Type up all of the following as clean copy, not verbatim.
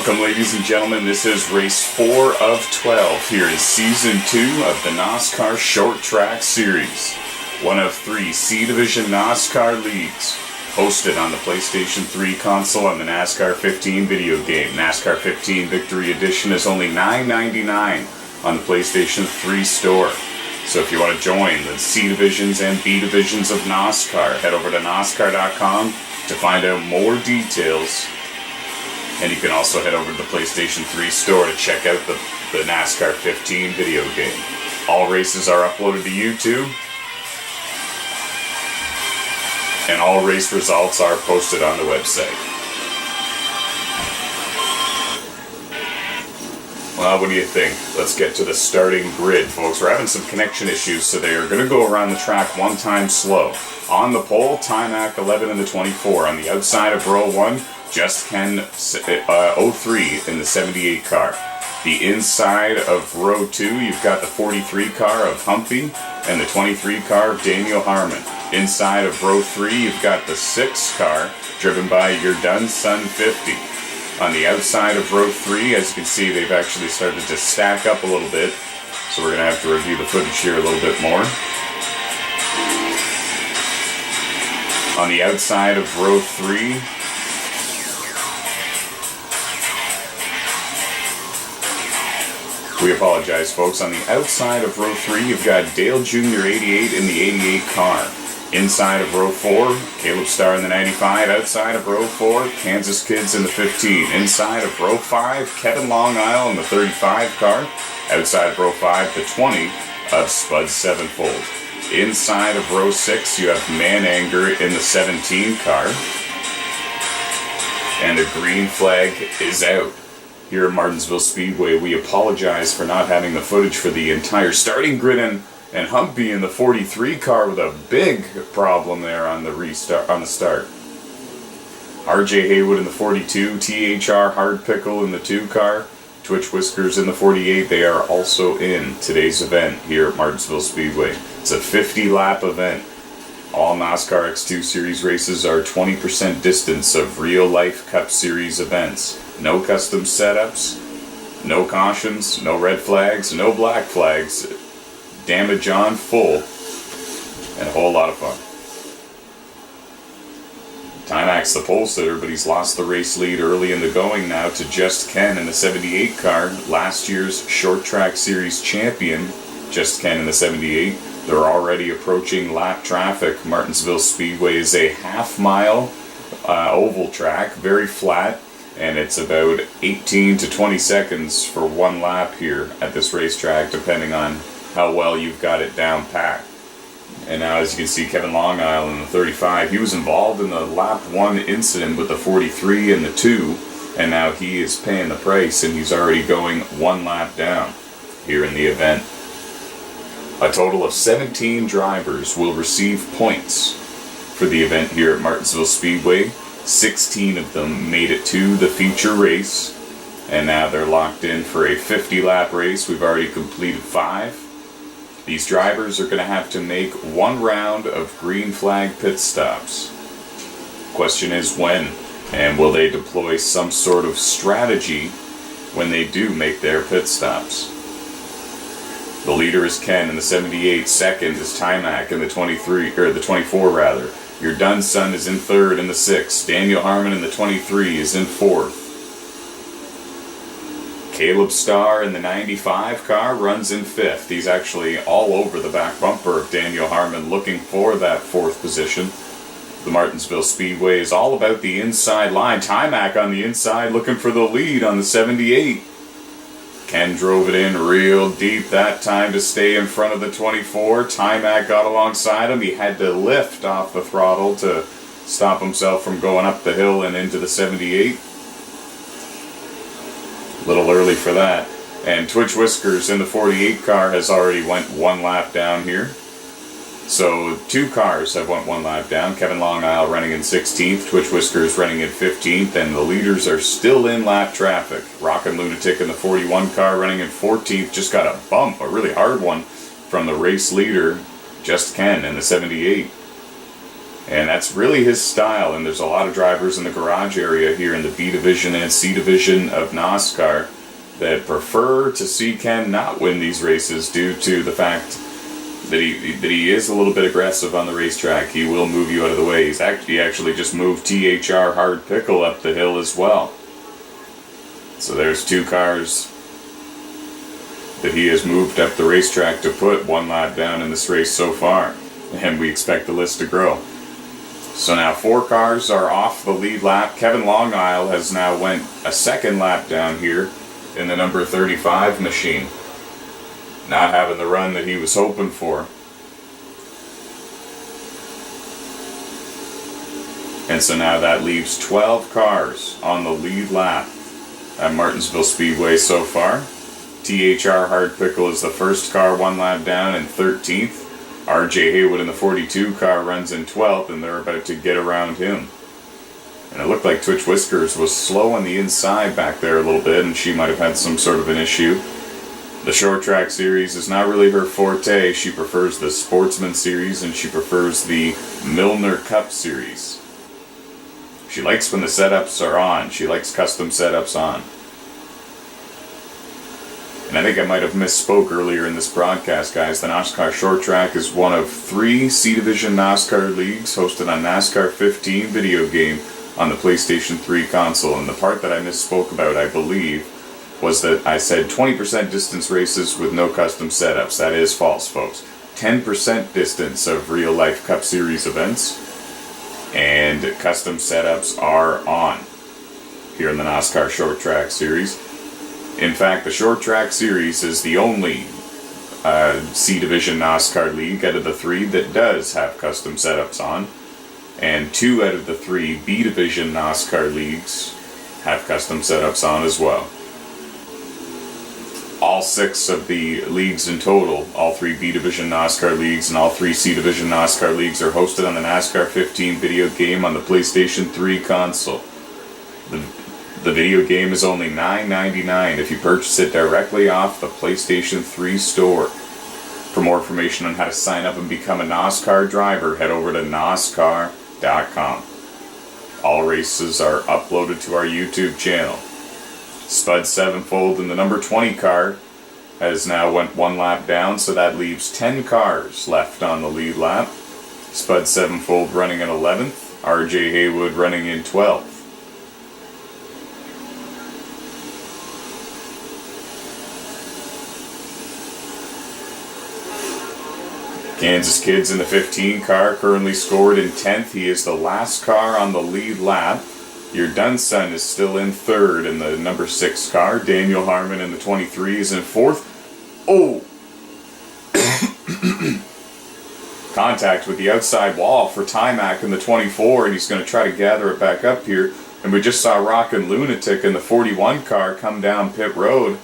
Welcome, ladies and gentlemen. This is race 4 of 12 here in Season 2 of the NOSSCAR Short Track Series. One of 3 C Division NOSSCAR leagues, hosted on the PlayStation 3 console and the NASCAR 15 video game. NASCAR 15 Victory Edition is only $9.99 on the PlayStation 3 store. So if you want to join the C Divisions and B Divisions of NOSSCAR, head over to NOSSCAR.com to find out more details. And you can also head over to the PlayStation 3 store to check out the NASCAR 15 video game. All races are uploaded to YouTube, and all race results are posted on the website. Well, what do you think? Let's get to the starting grid, folks. We're having some connection issues, so they are going to go around the track one time slow. On the pole, Timac 11 in the 24. On the outside of row 1, Just Ken 03 in the 78 car. The inside of row 2, you've got the 43 car of Humpy and the 23 car of Daniel Harmon. Inside of row 3, you've got the 6 car driven by your Dun Sun 50. On the outside of row 3, as you can see, they've actually started to stack up a little bit, so we're going to have to review the footage here a little bit more. On the outside of row 3, we apologize, folks. On the outside of row 3, you've got Dale Jr. 88 in the 88 car. Inside of row 4, Caleb Starr in the 95. Outside of row 4, Kansas Kids in the 15. Inside of row 5, Kevin Long Isle in the 35 car. Outside of row 5, the 20 of Spud Sevenfold. Inside of row 6, you have Man Anger in the 17 car. And the green flag is out. Here at Martinsville Speedway, we apologize for not having the footage for the entire starting grid, and Humpy in the 43 car with a big problem there on the start. RJ Haywood in the 42, THR Hard Pickle in the 2 car, Twitch Whiskers in the 48. They are also in today's event here at Martinsville Speedway. It's a 50-lap event. All NOSSCAR X2 Series races are 20% distance of real-life Cup Series events. No custom setups, no cautions, no red flags, no black flags, damage on full, and a whole lot of fun. Timac's the pole sitter, but he's lost the race lead early in the going now to Just Ken in the 78 car, last year's Short Track Series champion, Just Ken in the 78. They're already approaching lap traffic. Martinsville Speedway is a half-mile oval track, very flat, and it's about 18 to 20 seconds for one lap here at this racetrack, depending on how well you've got it down packed. And now, as you can see, Kevin Long Isle in the 35, he was involved in the lap 1 incident with the 43 and the 2, and now he is paying the price, and he's already going one lap down here in the event. A total of 17 drivers will receive points for the event here at Martinsville Speedway. 16 of them made it to the feature race, and now they're locked in for a 50-lap race. We've already completed 5. These drivers are going to have to make 1 round of green flag pit stops. Question is when, and will they deploy some sort of strategy when they do make their pit stops? The leader is Ken in the 78. Second is Timac in the 24 rather. Your Dun Sun is in 3rd in the 6. Daniel Harmon in the 23 is in 4th. Caleb Starr in the 95 car runs in 5th. He's actually all over the back bumper of Daniel Harmon looking for that 4th position. The Martinsville Speedway is all about the inside line. Timac on the inside looking for the lead on the 78. Ken drove it in real deep that time to stay in front of the 24. Timac got alongside him. He had to lift off the throttle to stop himself from going up the hill and into the 78. A little early for that. And Twitch Whiskers in the 48 car has already went 1 lap down here. So 2 cars have went 1 lap down. Kevin Long Isle running in 16th, Twitch Whiskers running in 15th, and the leaders are still in lap traffic. Rockin' Lunatic in the 41 car running in 14th, just got a bump, a really hard one, from the race leader, Just Ken in the 78. And that's really his style, and there's a lot of drivers in the garage area here in the B Division and C Division of NOSSCAR that prefer to see Ken not win these races due to the fact that he is a little bit aggressive on the racetrack. He will move you out of the way. He actually just moved THR Hard Pickle up the hill as well. So there's 2 cars that he has moved up the racetrack to put 1 lap down in this race so far, and we expect the list to grow. So now 4 cars are off the lead lap. Kevin Longisle has now went a 2nd lap down here in the number 35 machine, not having the run that he was hoping for. And so now that leaves 12 cars on the lead lap at Martinsville Speedway so far. THR Hard Pickle is the first car 1 lap down and 13th. RJ Haywood in the 42 car runs in 12th, and they're about to get around him. And it looked like Twitch Whiskers was slow on the inside back there a little bit, and she might have had some sort of an issue. The short track series is not really her forte. She prefers the Sportsman series, and she prefers the Milner Cup series. She likes when the setups are on. She likes custom setups on. And I think I might have misspoke earlier in this broadcast, guys. The NOSSCAR Short Track is one of 3 C Division NOSSCAR leagues hosted on NASCAR 15 video game on the PlayStation 3 console. And the part that I misspoke about, I believe, was that I said 20% distance races with no custom setups. That is false, folks. 10% distance of real-life Cup Series events, and custom setups are on here in the NOSSCAR Short Track Series. In fact, the Short Track Series is the only C Division NOSSCAR league out of the 3 that does have custom setups on, and 2 out of the 3 B Division NOSSCAR leagues have custom setups on as well. All 6 of the leagues in total, all 3 B Division NOSSCAR leagues and all 3 C Division NOSSCAR leagues, are hosted on the NASCAR 15 video game on the PlayStation 3 console. The video game is only $9.99 if you purchase it directly off the PlayStation 3 store. For more information on how to sign up and become a NOSSCAR driver, head over to NOSSCAR.com. All races are uploaded to our YouTube channel. Spud Sevenfold in the number 20 car has now went 1 lap down, so that leaves 10 cars left on the lead lap. Spud Sevenfold running in 11th, RJ Haywood running in 12th. Kansas Kids in the 15 car currently scored in 10th. He is the last car on the lead lap. Your Dunson is still in 3rd in the number 6 car. Daniel Harmon in the 23 is in 4th. Oh! Contact with the outside wall for Timac in the 24, and he's going to try to gather it back up here. And we just saw Rockin' Lunatic in the 41 car come down pit road.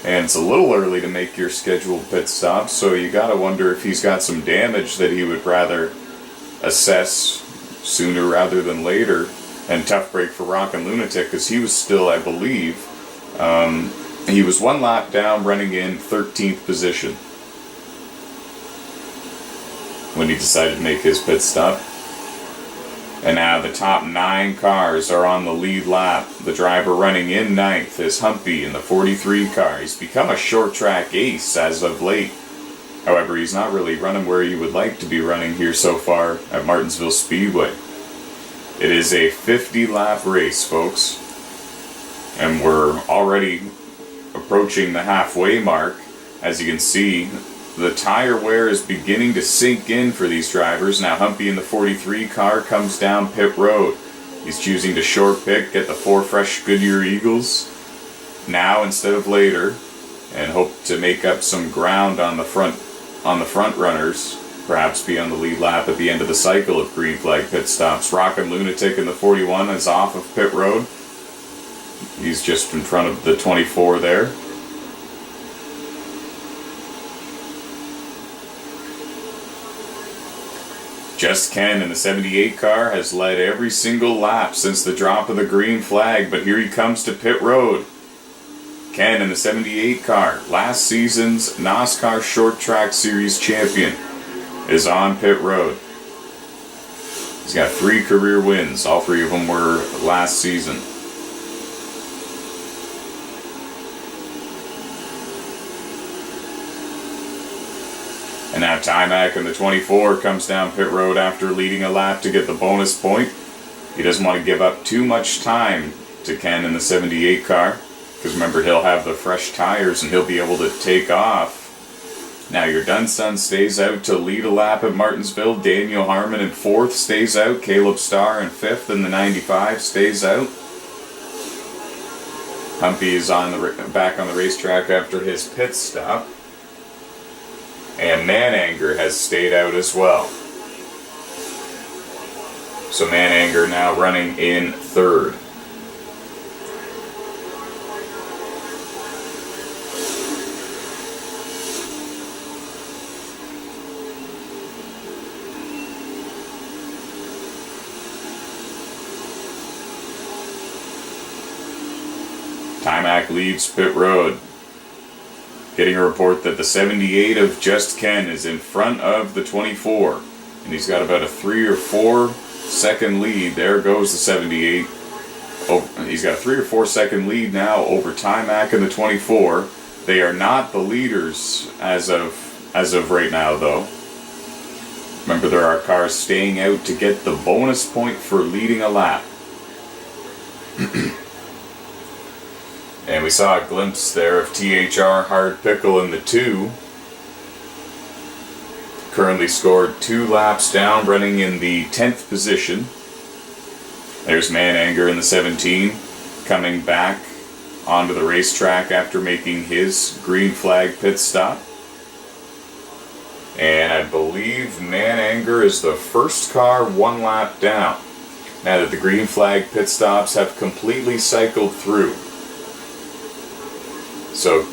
And it's a little early to make your scheduled pit stop, so you gotta wonder if he's got some damage that he would rather assess sooner rather than later. And tough break for Rockin' Lunatic, because he was still, I believe, he was 1 lap down, running in 13th position when he decided to make his pit stop. And now the top 9 cars are on the lead lap. The driver running in 9th is Humpy in the 43 car. He's become a short track ace as of late. However, he's not really running where he would like to be running here so far at Martinsville Speedway. It is a 50-lap race, folks. And we're already approaching the halfway mark. As you can see, the tire wear is beginning to sink in for these drivers. Now Humpy in the 43 car comes down pit road. He's choosing to short pick, get the 4 fresh Goodyear Eagles now instead of later, and hope to make up some ground on the front runners, perhaps be on the lead lap at the end of the cycle of green flag pit stops. Rockin' Lunatic in the 41 is off of pit road. He's just in front of the 24 there. Just Ken in the 78 car has led every single lap since the drop of the green flag, but here he comes to pit road. Ken in the 78 car, last season's NOSSCAR Short Track Series champion, is on pit road. He's got 3 career wins. All 3 of them were last season. And now Timac in the 24 comes down pit road after leading a lap to get the bonus point. He doesn't want to give up too much time to Ken in the 78 car, because remember, he'll have the fresh tires and he'll be able to take off. Now your Dunson stays out to lead a lap at Martinsville. Daniel Harmon in 4th stays out. Caleb Starr in 5th in the 95 stays out. Humpy is back on the racetrack after his pit stop. And Mananger has stayed out as well. So Mananger now running in 3rd. Timac leaves pit road. Getting a report that the 78 of Just Ken is in front of the 24. And he's got about a 3 or 4 second lead. There goes the 78. Oh, he's got a 3 or 4 second lead now over Timac and the 24. They are not the leaders as of right now, though. Remember, there are cars staying out to get the bonus point for leading a lap. And we saw a glimpse there of THR Hard Pickle in the 2. Currently scored 2 laps down, running in the 10th position. There's Mananger in the 17, coming back onto the racetrack after making his green flag pit stop. And I believe Mananger is the first car 1 lap down, now that the green flag pit stops have completely cycled through. So,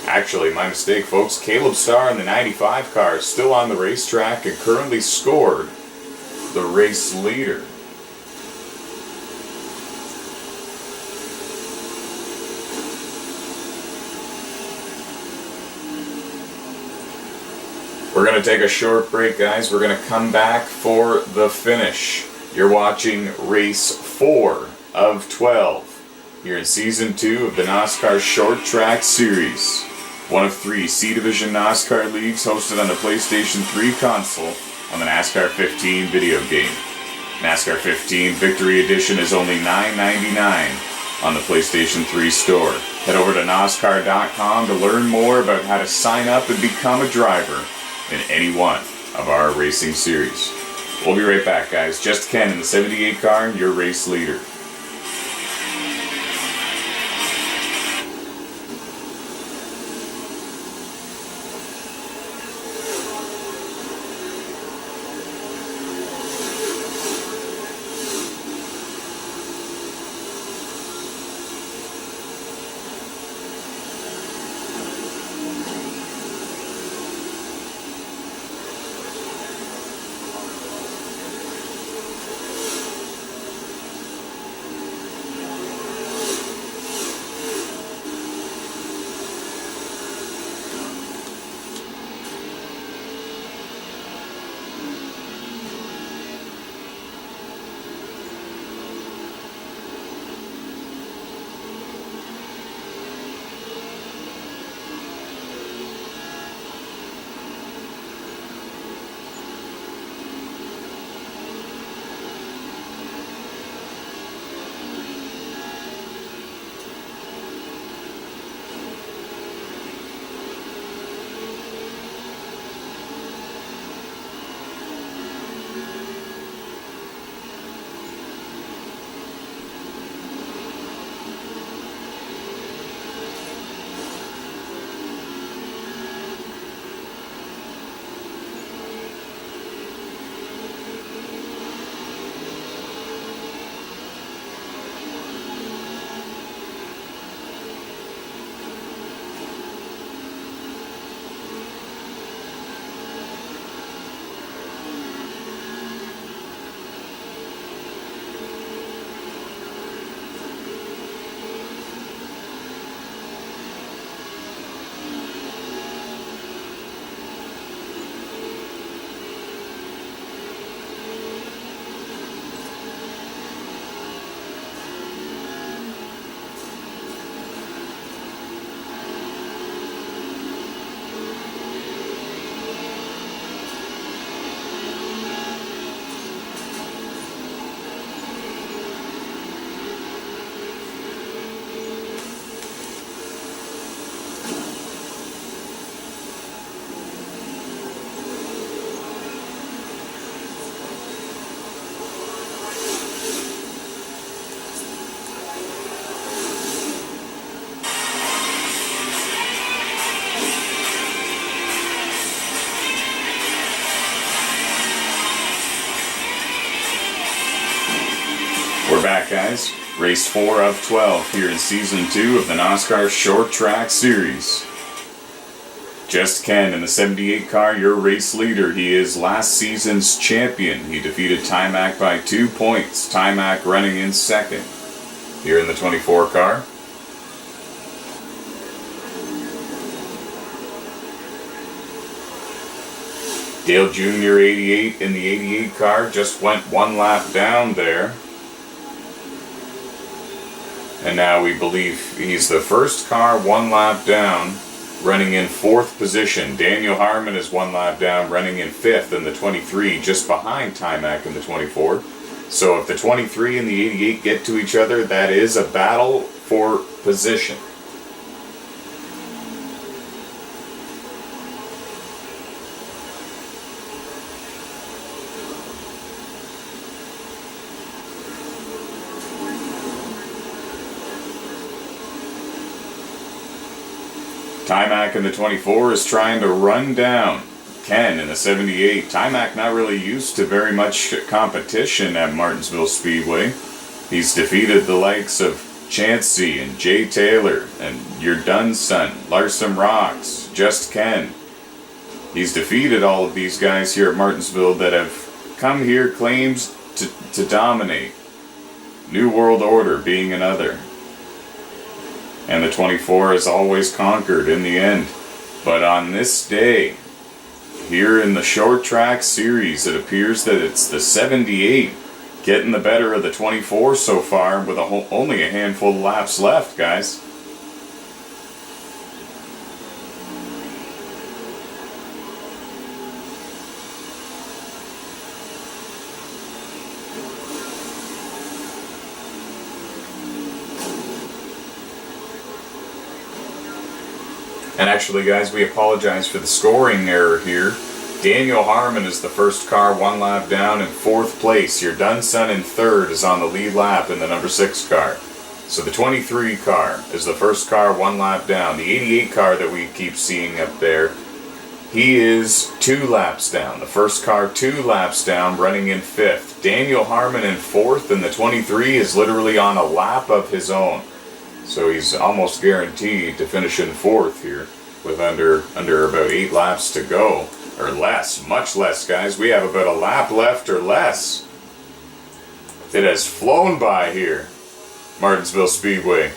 actually, my mistake, folks. Caleb Starr in the 95 car is still on the racetrack and currently scored the race leader. We're going to take a short break, guys. We're going to come back for the finish. You're watching race 4 of 12 here in Season 2 of the NOSSCAR Short Track Series. One of 3 C Division NOSSCAR leagues hosted on the PlayStation 3 console on the NASCAR 15 video game. NASCAR 15 Victory Edition is only $9.99 on the PlayStation 3 store. Head over to NOSSCAR.com to learn more about how to sign up and become a driver in any one of our racing series. We'll be right back, guys. Just Ken in the 78 car, your race leader. guys. Race 4 of 12 here in Season 2 of the NOSSCAR Short Track Series. Just Ken in the 78 car, your race leader. He is last season's champion. He defeated Timac by 2 points. Timac running in second. Here in the 24 car. Dale Jr. 88 in the 88 car just went 1 lap down there. And now we believe he's the first car 1 lap down, running in 4th position. Daniel Harmon is 1 lap down, running in 5th in the 23, just behind Timac in the 24. So if the 23 and the 88 get to each other, that is a battle for position. Timac in the 24 is trying to run down Ken in the 78. Timac not really used to very much competition at Martinsville Speedway. He's defeated the likes of Chansey and Jay Taylor and Your Done Son, Larson Rocks, Just Ken. He's defeated all of these guys here at Martinsville that have come here claims to dominate. New World Order being another. And the 24 has always conquered in the end. But on this day, here in the Short Track Series, it appears that it's the 78 getting the better of the 24 so far with only a handful of laps left, guys. And actually, guys, we apologize for the scoring error here. Daniel Harmon is the first car 1 lap down in 4th place. Your Done Son in 3rd is on the lead lap in the number 6 car. So the 23 car is the first car 1 lap down. The 88 car that we keep seeing up there, he is 2 laps down. The first car 2 laps down, running in 5th. Daniel Harmon in 4th, and the 23 is literally on a lap of his own. So he's almost guaranteed to finish in 4th here with under about 8 laps to go. Or less, much less, guys. We have about a lap left or less. It has flown by here, Martinsville Speedway.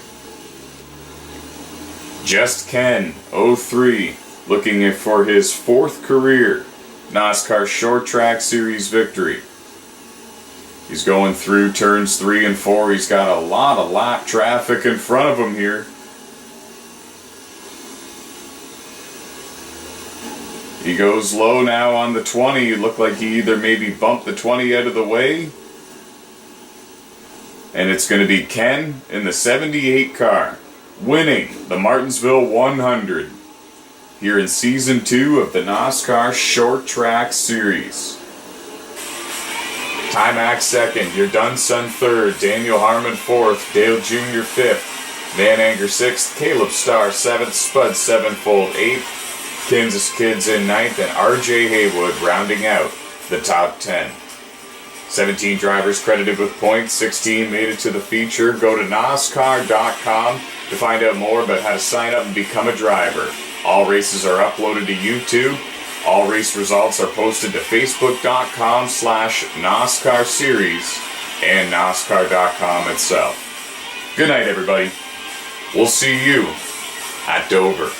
Just Ken, 03, looking for his 4th career NOSSCAR Short Track Series victory. He's going through turns 3 and 4. He's got a lot of lap traffic in front of him here. He goes low now on the 20. It looked like he either maybe bumped the 20 out of the way. And it's going to be Ken in the 78 car, winning the Martinsville 100 here in Season 2 of the NOSSCAR Short Track Series. Timac 2nd, Your Done Son 3rd, Daniel Harmon 4th, Dale Jr. 5th, Van Anger 6th, Caleb Starr 7th, Spud 7-fold 8th, Kansas Kids in 9th, and RJ Haywood rounding out the top 10. 17 drivers credited with points, 16 made it to the feature. Go to NOSSCAR.com to find out more about how to sign up and become a driver. All races are uploaded to YouTube. All race results are posted to Facebook.com/NOSSCAR Series and NOSSCAR.com itself. Good night, everybody. We'll see you at Dover.